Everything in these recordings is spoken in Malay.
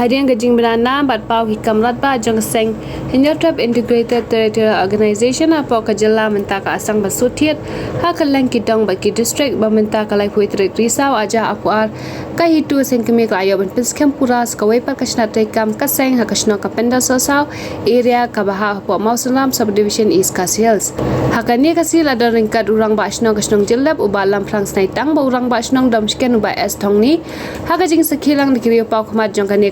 Hadian gajing berana bat pau hikam ratba jong seng Hinyotrap Integrated Territorial Organization apa kejela mentah ke asang basutiat hakaleng kidong bagi distrik bamentah kalai puitrik risau aja akuar kahitu seng kemi ke ayo benpis kempura skawai par kasnat rekam kaseng hakasno kapenda sosau area kabaha apa mausulam subdivision East Khasi Hills hakani kasil ada ringkat urang basno kasnong jelab ubalam prang snaitang ba urang basnong domsken uba es thongni hakajing sekilang dikiri pau khamat jong kani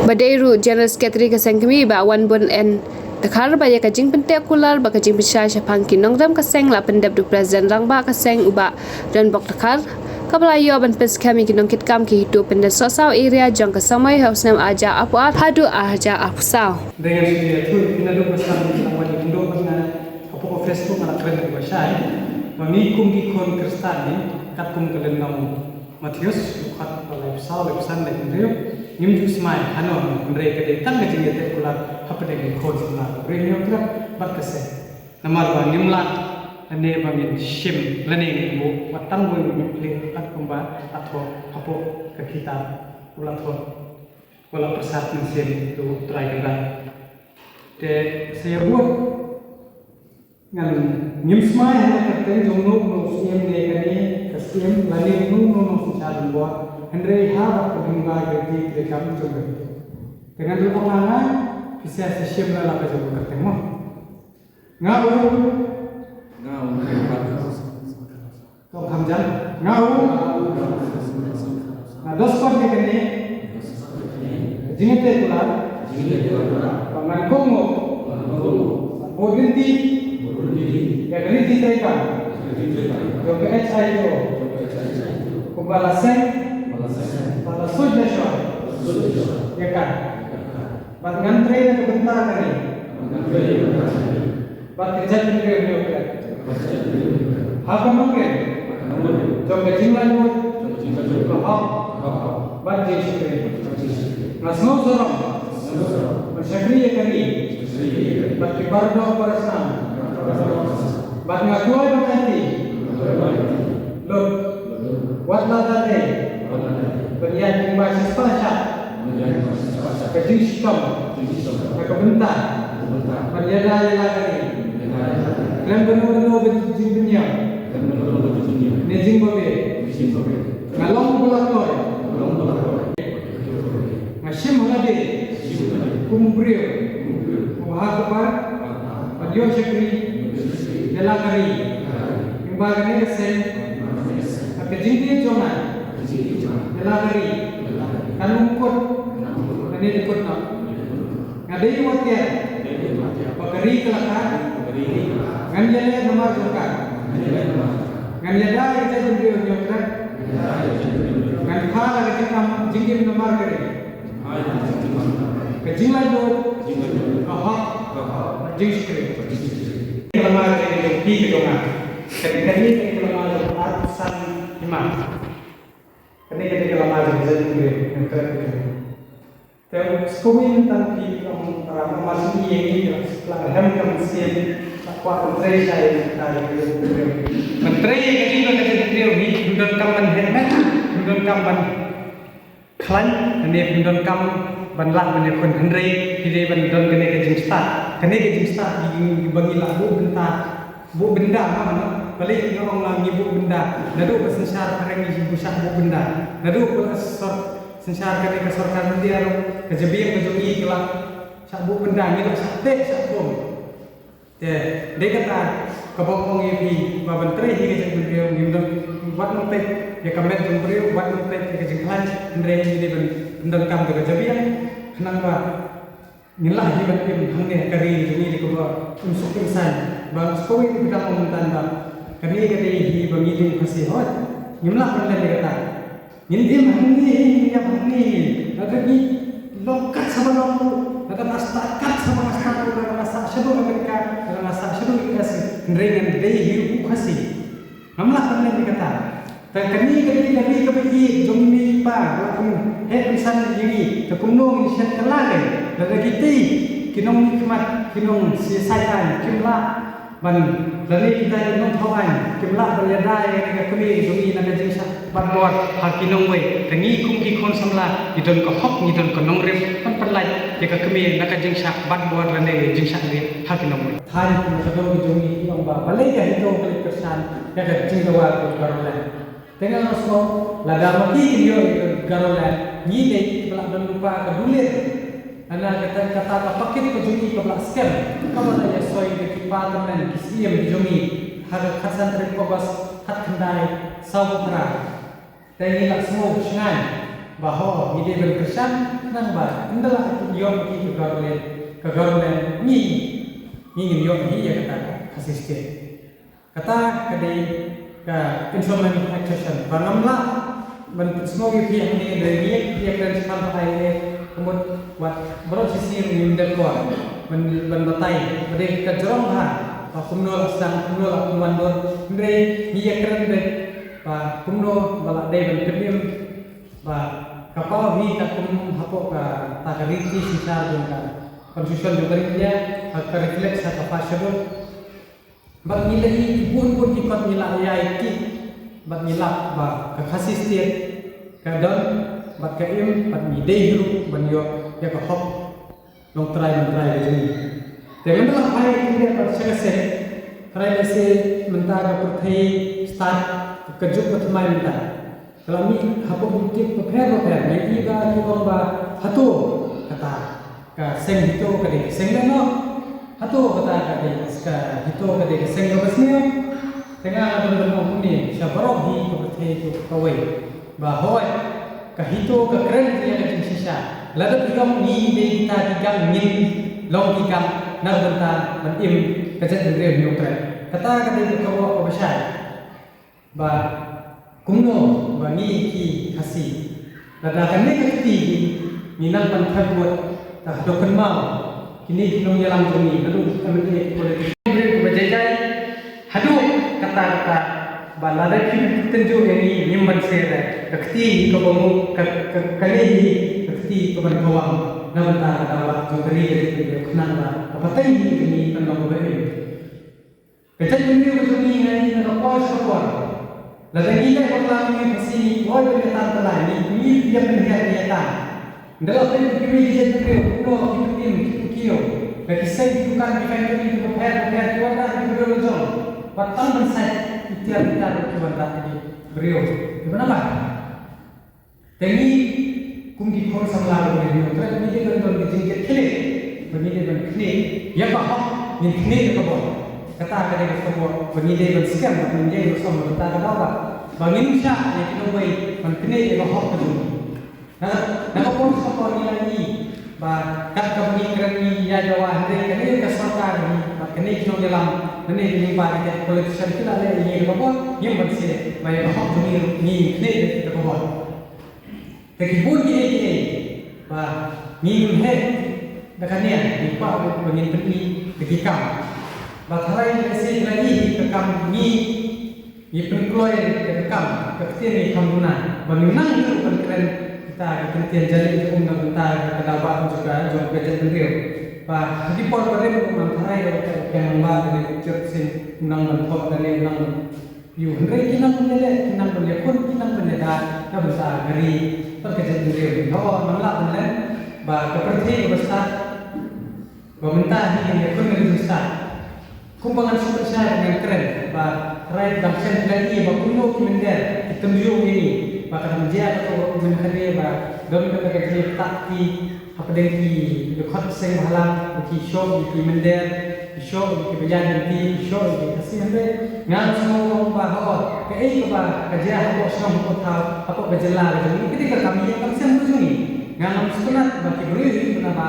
Badairu General Secretary kasengkemi ba wan bun en Dakar ba ya kajing pentekular ba kajing bisa syapang kinong dam kaseng la pendap du presiden rang ba kaseng uba dan bok Dakar kapalayo ban pes kami kinong kitkam ki hidup pendet sosau area jang kasamai haus nam aja apu hadu aja apusau dengan sini tu kita do pasal kita wajib indo pasal apa ko Facebook ala keren ko syai mami kum ki kon kristan ni kat kum kalen namu Matius ukat lepsau lepsan le indrio nim ju smai hano mereka de tan ngajing yete kula hapade ni kon sna brenyo trap bakase namar ba nimla ane bangin shim lane mo watang bo le at kumba atho hapo ka kita ula tho wala persat ng sim tu try kan te saya buat ngan nim smai hano kate jongno no sim ne kani kasiem lane no sincha bo Henry ha pagimba gati rekam joga dengan dulu pengangan bisa sesiam la ka joga katemo ngau to hamjan ngau na dos par ke kene jinete kula pangan kongo bodinti ya kali diteka joga HIO kubalasen pada sudah syar, ya kan? Bat ngantre na kebentar kali, bat kerja juga beliau. Apa mungkin? Coba jinglan pun, bat jadi sekali. Nasno sorong, masyakri ya kali, bat kibar doa perasaan, bat ngakuai berarti, lo, wat ladade. Berian yang basis pasca, kecil sistem, kebentar, berian lagi lagi, dan benar-benar berjing dunia, nejing babe, ngalong belakor, ngasim halabe, kumbriu, muhakbar, beliau syakri, delakari, imbagani kesen, kecil dia jangan. Delagari kanungkut ini dikut nak ngadai wakil pagari kelakar nganjale nomor jokan nganjada kita beliau nyokrat nganfala kita jingim nomor kari kejinglah do kahak jingskri kelama kari pi kedongan kali kelama atusan imam Kini kita kelama jadi juga yang terakhir. Tapi sekolah tentang di para masih ini setelah ham kemudian takwa menteri saya tadi menteri yang ini kita jadi ini bukan kampan hemat, bukan kampan klan, ini bukan kampan banlah menyebut menteri ini bukan kene kejing start di bagi lagu bu benda mana balik orang lagi bu benda nadu pesensar kareng ibu sah bu benda nadu pesor sensar kene kesorkan dia kejebiang kejogi kelak sak bu benda ni sate sak bom de kata kebokong ibi ba menteri hi kejeng beliau ngindon buat notek ya kamet jeng beliau buat notek kejeng klan ndre ni bendon kam ke kejebiang kenapa nilah hi ban im hangne kari ni ko unsuk insan bang sekolah itu kita mengentan bang kami hi bangiding pasihot nimlah pernah dikata ngindim hangi nanti lokat sama nomor nanti mastakat sama mastakat nanti masak syadu Amerika nanti masak syadu dikasih ngerengan hi ukasi nimlah pernah dikata dan kami kepi jomni pa lakum insan ini tekunung insan kelale dan kita kinong nikmat kinong siasatan kimlah ban Dari kita ini tahuan, jumlah berlian dengan kami kami nak jadi badbor hakinong way. Tengi kum ki kon samla, idon ko hok ni don ko nongrem kan perlai. Jika kami nak jadi badbor lane jadi ni hakinong way. Thai kum kadang jumi yang balai ya itu balik kesan, ya kan cinggawa ko garolan. Tengah semua lada mati dia garolan. Ni dek belak dan lupa kedulir. Anak kata pakai ke jumi ke belak scam. Kamu nak ya soy ke kipatan dan kisiam di jumi. Harga kasan terkobas hat kendai saudara. Tapi tak semua bersengan bahawa ide berkesan nambah. Adalah yom ki kegarulan ni yom ni ya kata kasih sikit. Kata kedai ke instrument taxation. Bangamlah semua yang ni dari dia akan sampai kemudian buat berosisi menunda keluar menbatai pada kejerong kumno sedang kumno kumandor ndre dia keren deh kumno balak deh berkedim kapal hi kum hapok takariti sisa juga konstitusi juga dia ke refleks atau fashion bag nilai pun ikut nilai IT bag nilai ke kasih setiap kadang bag kaim bag midai hidup banyo ya ke hop long try begini. Dengan dalam hari ini pada saya try mesti mentara pertai start kejuk pertama mentara. Kalau ni apa bukti prepare ni juga ni orang hatu kata ke seng itu ke dia seng leno hatu kata ke dia itu ke dia seng lebasnya tengah benar-benar ni siapa di pertai itu kawai bahwa ke itu ke keren dia ke sisa. Lalu kita ni kita tiga min long tiga nak bentar mentim kerja sendiri nyutra. Kata itu kau apa besar? Ba kumno ba ni ki kasih. Lalu kan ni keti minang pantai buat tak dokter mau. Kini kita jalan jumi lalu kami ni politik. Beri berjaya. Haduh kata ba lalu kita tunjuk ini nyimban sere. Keti kau bangun kali ti keban kawang na banta kadawa jokeri dari kenang ba apa ini penong beri kecil ini begini ini na pos pos la dagi le bakla ni mesti boy be tan tala ni dia pendiam dia tan dalam pen kimi dia tu ko tim kio bagi saya bukan dikai ini ko per kuat di beriau jong patang mensai itiar kita banta ini beriau gimana ba tengi kumki khor samla ro ni tra ni de don ke jing ke khile bani de ban khne ya ba ha ni khne ko bo kata ka de ko bo bani de ban skam bani de ko som ta ka ba bangin sha ni ki noi ban khne de ko ha ko na ko pon sa ko ni ni ba kat ka bani kran ni ya jawa de ka ni ka sarkar ni ba khne ki no dalam ni ni ba ke politician ki la le ni ko bo yem ban se ba ya ha ko ni khne de ko bo Tekibun ini, bah minum he, dekatnya di pak begini pergi dekikam. Baterai mesin lagi dekam ni penkeluar dekam, kemudian ni kamuna. Mengenang itu penkeluar kita kemudian jadi undang kita kedapat juga jual kerja beliau. Bah di pol boleh mengenai yang membuat dari cersin undang bentuk dari undang. Yun, kinang boleh pun kinang boleh dah besar dari perkerjaan beliau. Bahwa mengelak benar, bahawa kepercayaan besar, pemerintah ini pun lebih besar. Kumpulan super besar dengan keren, bahawa rakyat bangsa lagi, bahawa kuno kimendir, ditunjuk ini, bahawa menjadi atau menjadi bahawa dalam kerja takti, apa dengki, dekat seng halang, di show, di kimendir, di show, di kebijakan di show, di kasih anda. Ngan semua bahawa kei kepada kerja apa semua aku tahu apa berjalan jadi ketika kami yang konsep begini ngan sekolah bagi beri kenapa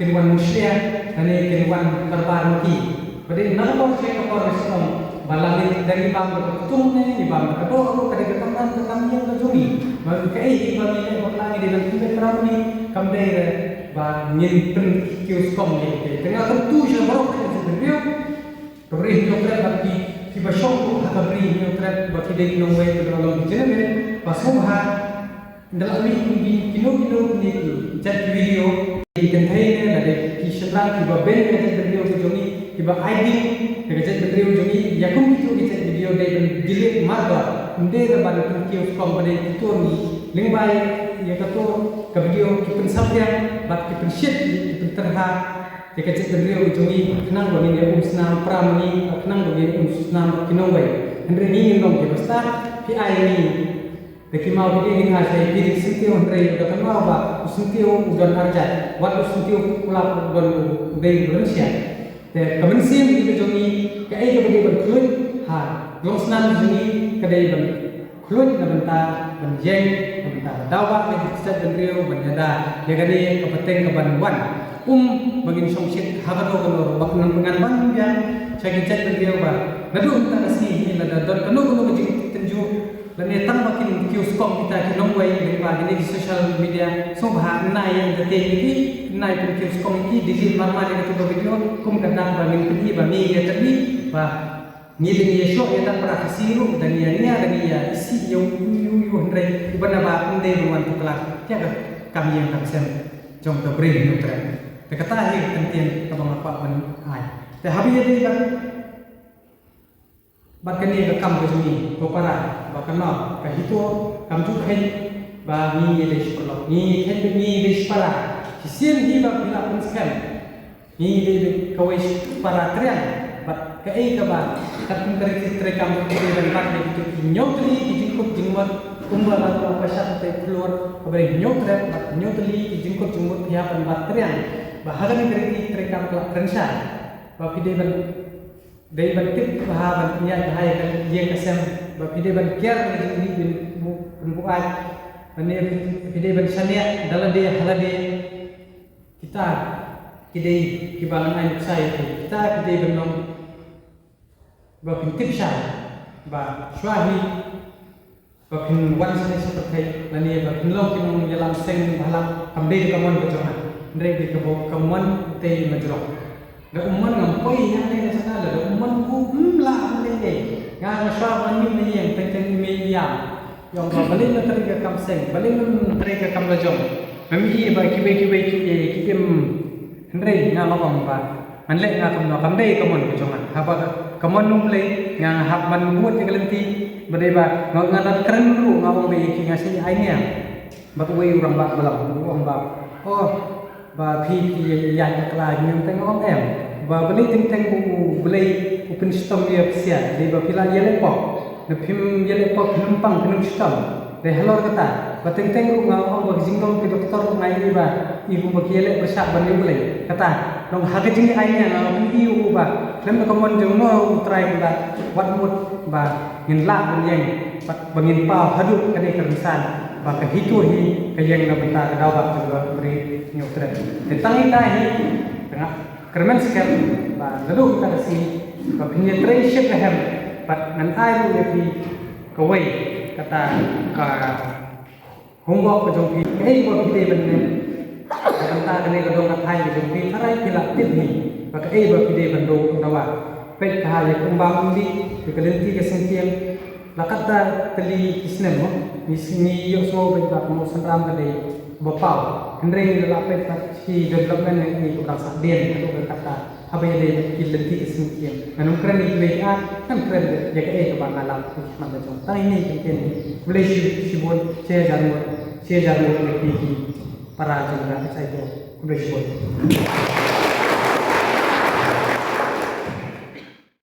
kehidupan manusia dan kehidupan terbar mati pada nama saya kepada semua balang dari bang berketum ni bang berketum aku ketika kami yang begini bagi kei bagi yang berlari dalam kita terang ni kami bang nyimpen kios kom ni tengah tentu saya baru beliau beri dokter bagi kita syok atau beri nyutrat bagi dia minum wei berlalu di channel pasal dalam ini kilo ni jadi video di container ada di sebelah di babel ada video video ni iba ID dekat bendrio jungi yakum itu kita video dari dilit marga unde ban kios company itu ni lingbai ya kato ke video kipen sabya bat kipen shit kipen terha dekat bendrio jungi kenang bagi ya usna pram ni kenang bagi usna kinongwai andre ni nong ke basta pi ai ni Deki mau begini ngasih diri sentio Andre udah kenal ba sentio udah arjat waktu sentio pulang udah dari Indonesia te kemensim di jongi ke ai ke berkelut ha long senam jongi ke dai ban kelut na benta benjeng benta dawa ke stat benrio benyada ya kali ke peteng ke ban wan bagin songsit habado kono baknan pengan ban ya saya chat benrio ba nadu entah kasih ini nada don kono bejing tenju dan datang makin kioskom kita kinong way lima di social media so bahag na yang dati ini na itu kioskom ini digit marma di itu video kum kadang bangin pedi bami ya tadi bah ngiling ya show ya tak pernah kesiru dan ya isi yang Andre ibana ba kunde ruan tukla ya kami yang taksen jong to bring nutra te kata hi tentien kabang apa ban ai te habi ya kan Bahkan ni kam ke sini, kopara, bahkan nak kahito kam tu kain, bah ni les perlu, ni kain ni les para, sisian ni bah bila pun sekan, ni les kawai para trian, bah kai kaba, tapi kerja kam tu dan bah ni tu nyotri, dijingkut jingmat, umbar atau apa sah tu keluar, kabari nyotri, bah nyotri dijingkut jingmat dia pun bah trian, bah hagan kerja kam tu rensa, bah pide ban dari bentuk bahaban punya bahaya kan dia kesem bapide ban kiar ni buat bani pide ban sania dalam dia halade kita kidai kibalan air saya kita pide ban nom bapin tipsa ba swahi bapin wan sani seperti nani bapin long kinong jalan seng balang kamde kamon bejohan ndre di kamon te majro da umman ngampai yang ni sana da umman ku lah ni nga masya ni ni yang tentang media yang balik na teriga kam seng balik na teriga kam lajong mami ba kibe kipem Andre nga mabang ba manle nga kam dei kamon bejongan haba kamon numplay nga hab man buat yang lenti bereba nga dat keren dulu nga bang be ki ngasi ainya ba we urang ba balang urang ba oh ba phi yang kelai yang tengok em ba beli teng bu beli open system dia sia di ba pila dia lepok na phim dia lepok numpang phim system de halor kata ba teng ru ngau ba jingdong ke doktor ngai ba ibu ba kiele bersak ban beli kata nong hage jing ainya ngau iu ba lem ka mon jong no try ba wat mut ba ngin la ban yang ba ngin pa hadu kane kersan ba ka hitu hi ka yang na benta ka dawa juga beri nyutre tentang ita hi tengah kermen sekali, bah lalu kita kasih penetration ke hem, but nanti lebih kawai kata homework kejongpi, buat kita benar, kata kene kedong katai kejongpi, tarai pilak tip ni, bah buat kita benar dawa, pek kahaya kumbang undi, kekelenti kesentian, lakata teli isnem, ni yuk semua berjumpa mau senram tadi. Bapau, Andre lalapet si development ni kurang sadien atau berkata apa yang dia kilenti kesenkian. Nanti keren ni WA kan keren jaga ke bangala mana jom. Tapi ini mungkin boleh sibun share jarum lebih para jemaah saya itu boleh sibun.